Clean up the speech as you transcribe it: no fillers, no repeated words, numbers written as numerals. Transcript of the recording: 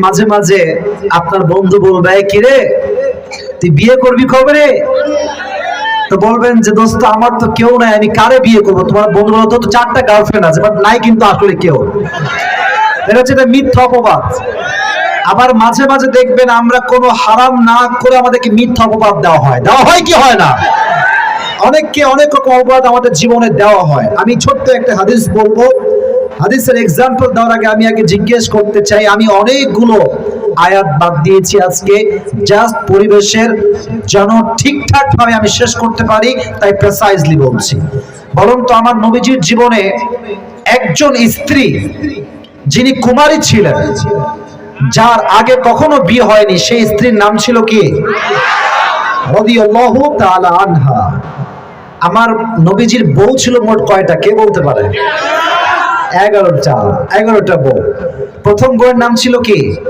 মাঝে মাঝে আপনার বন্ধু বলবে, কি রে তুই বিয়ে করবি কবে রে? তো বলবেন যে দোস্ত আমার তো কেউ নাই, আমি কারে বিয়ে করবো? তোমার বন্ধু বলতো তো 4টা গার্লফ্রেন্ড আছে, বাট নাই কিন্তু আসলে কেউ। এটা হচ্ছে একটা মিথ্যা অপবাদ। আবার মাঝে মাঝে দেখবেন আমরা কোনো হারাম না করে আমাদেরকে মিথ্যা অপবাদ দেওয়া হয় কি হয় না? অনেককে অনেক রকম অপবাদ আমাদের জীবনে দেওয়া হয়। আমি ছোট্ট একটা হাদিস বলবো। হাদিসের এক্সাম্পল দেওয়ার আগে আমি আগে জিজ্ঞেস করতে চাই, আমি অনেকগুলো আয়াত বাদ দিয়েছি আজকে, জাস্ট পরিবেশের যেন ঠিকঠাক ভাবে আমি শেষ করতে পারি, তাই প্রেসাইজলি বলছি। বরং তো আমার নবীজির জীবনে একজন স্ত্রী যিনি কুমারী ছিলেন, যার আগে কখনো বিয়ে হয়নি, সেই স্ত্রীর নাম ছিল কি? রাদিয়াল্লাহু তাআলা আনহা। আমার নবীজির বউ ছিল মোট কয়টা, কে বলতে পারে? 11টা বউ। প্রথম বউয়ের নাম ছিল কি?